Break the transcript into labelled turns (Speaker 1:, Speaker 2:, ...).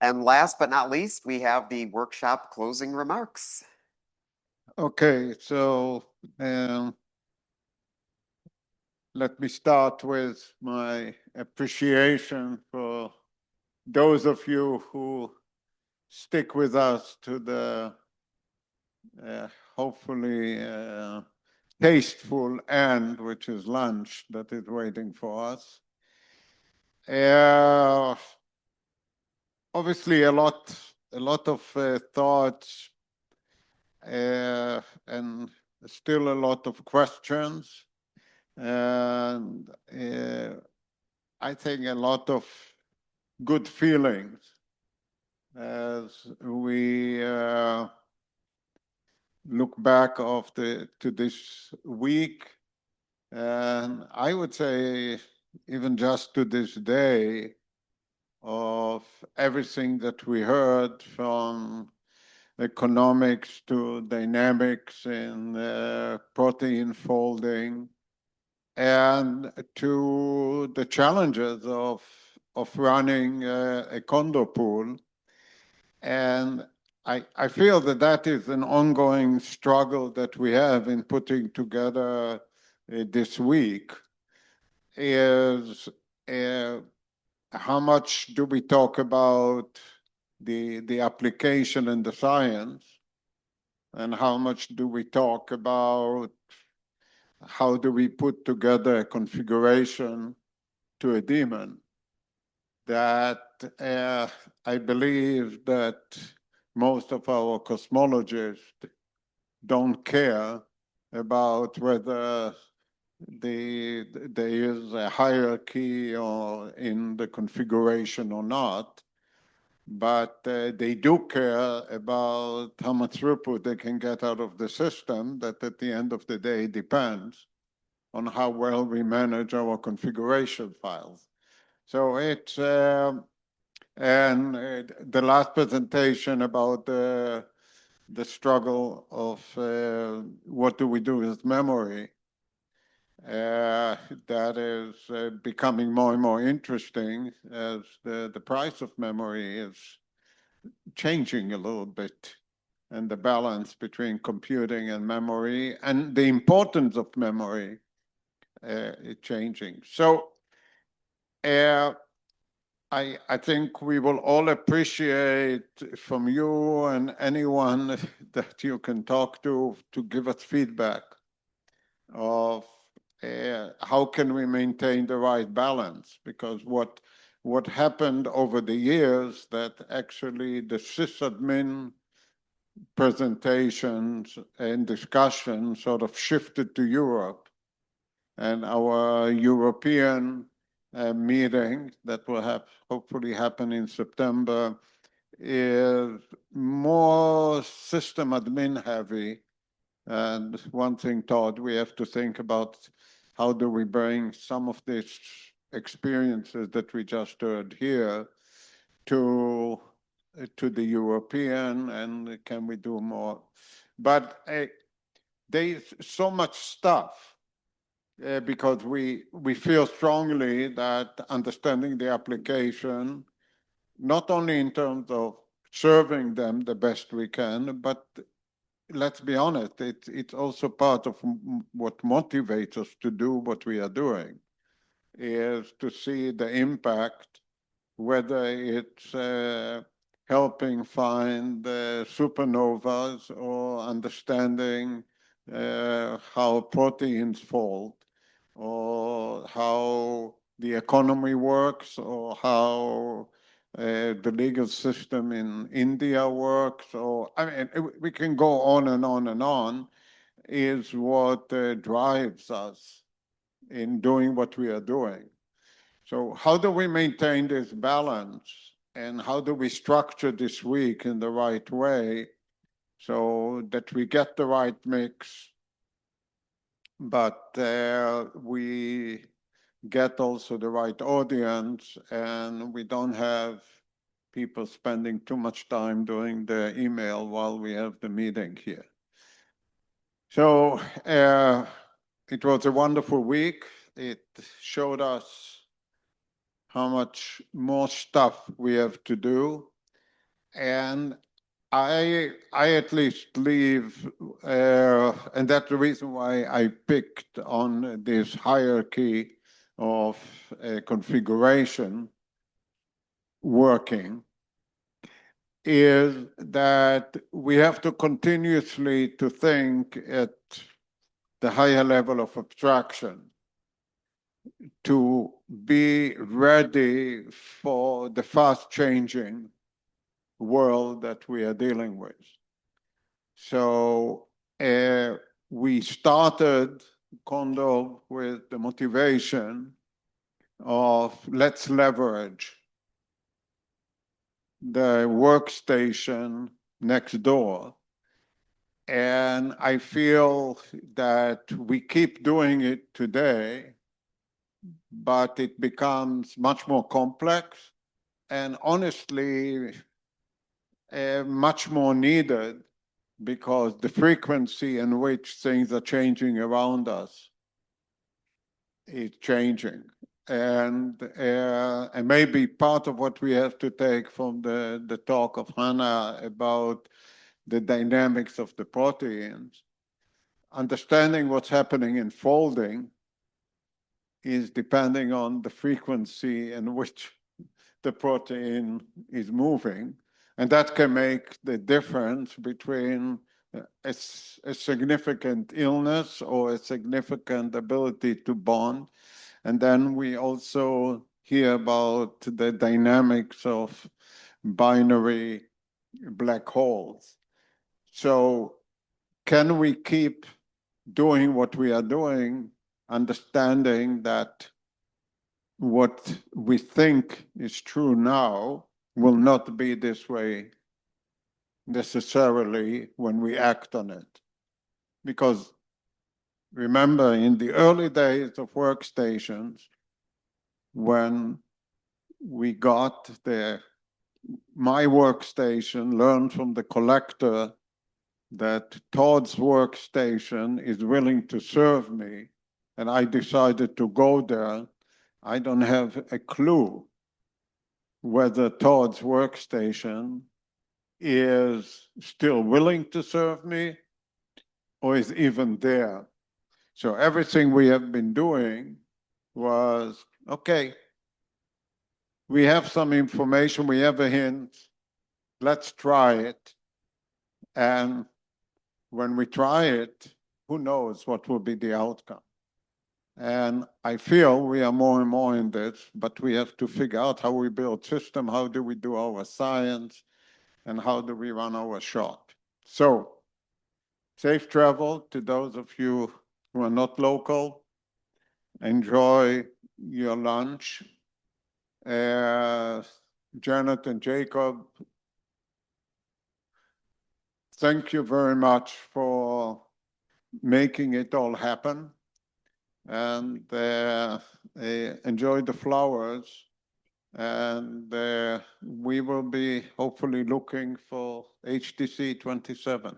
Speaker 1: And last but not least, we have the workshop closing remarks.
Speaker 2: Okay, so let me start with my appreciation for those of you who stick with us to the hopefully tasteful end, which is lunch that is waiting for us. Obviously, a lot of thoughts and still a lot of questions, and I think a lot of good feelings as we look back to this week, and I would say even just to this day, of everything that we heard, from economics to dynamics in protein folding, and to the challenges of running a condor pool. And I feel that that is an ongoing struggle that we have in putting together this week, is how much do we talk about the application and the science, and how much do we talk about how do we put together a configuration to a daemon that I believe that most of our cosmologists don't care about whether there is a hierarchy or in the configuration or not, but they do care about how much throughput they can get out of the system. That at the end of the day depends on how well we manage our configuration files. So it's and the last presentation about the struggle of what do we do with memory, that is becoming more and more interesting as the price of memory is changing a little bit, and the balance between computing and memory and the importance of memory is changing. So I think we will all appreciate from you and anyone that you can talk to give us feedback of how can we maintain the right balance, because what happened over the years that actually the sysadmin presentations and discussions sort of shifted to Europe, and our European meeting that will have hopefully happen in September is more system admin heavy. And one thing, Todd, we have to think about how do we bring some of these experiences that we just heard here to the European, and can we do more? But there's so much stuff because we feel strongly that understanding the application, not only in terms of serving them the best we can, but let's be honest, it's also part of what motivates us to do what we are doing, is to see the impact, whether it's helping find supernovas or understanding how proteins fold, or how the economy works, or how the legal system in India works, or I mean, we can go on and on and on, is what drives us in doing what we are doing. So how do we maintain this balance, and how do we structure this week in the right way so that we get the right mix, but we get also the right audience, and we don't have people spending too much time doing the email while we have the meeting here. So it was a wonderful week. It showed us how much more stuff we have to do. And I at least leave, and that's the reason why I picked on this hierarchy of configuration working, is that we have to continuously to think at the higher level of abstraction to be ready for the fast changing world that we are dealing with. So we started kind of with the motivation of let's leverage the workstation next door. And I feel that we keep doing it today, but it becomes much more complex and honestly much more needed, because the frequency in which things are changing around us is changing. And maybe part of what we have to take from the talk of Hannah about the dynamics of the proteins, understanding what's happening in folding is depending on the frequency in which the protein is moving. And that can make the difference between a significant illness or a significant ability to bond. And then we also hear about the dynamics of binary black holes. So can we keep doing what we are doing, understanding that what we think is true now will not be this way necessarily when we act on it? Because remember, in the early days of workstations, when we got my workstation, learned from the collector that Todd's workstation is willing to serve me, and I decided to go there, I don't have a clue whether Todd's workstation is still willing to serve me or is even there. So everything we have been doing was, okay, we have some information, we have a hint, let's try it. And when we try it, who knows what will be the outcome? And I feel we are more and more in this, but we have to figure out how we build system, how do we do our science, and how do we run our shop. So safe travel to those of you who are not local. Enjoy your lunch. Janet and Jacob, thank you very much for making it all happen. And enjoy the flowers. And we will be hopefully looking for HTC 27.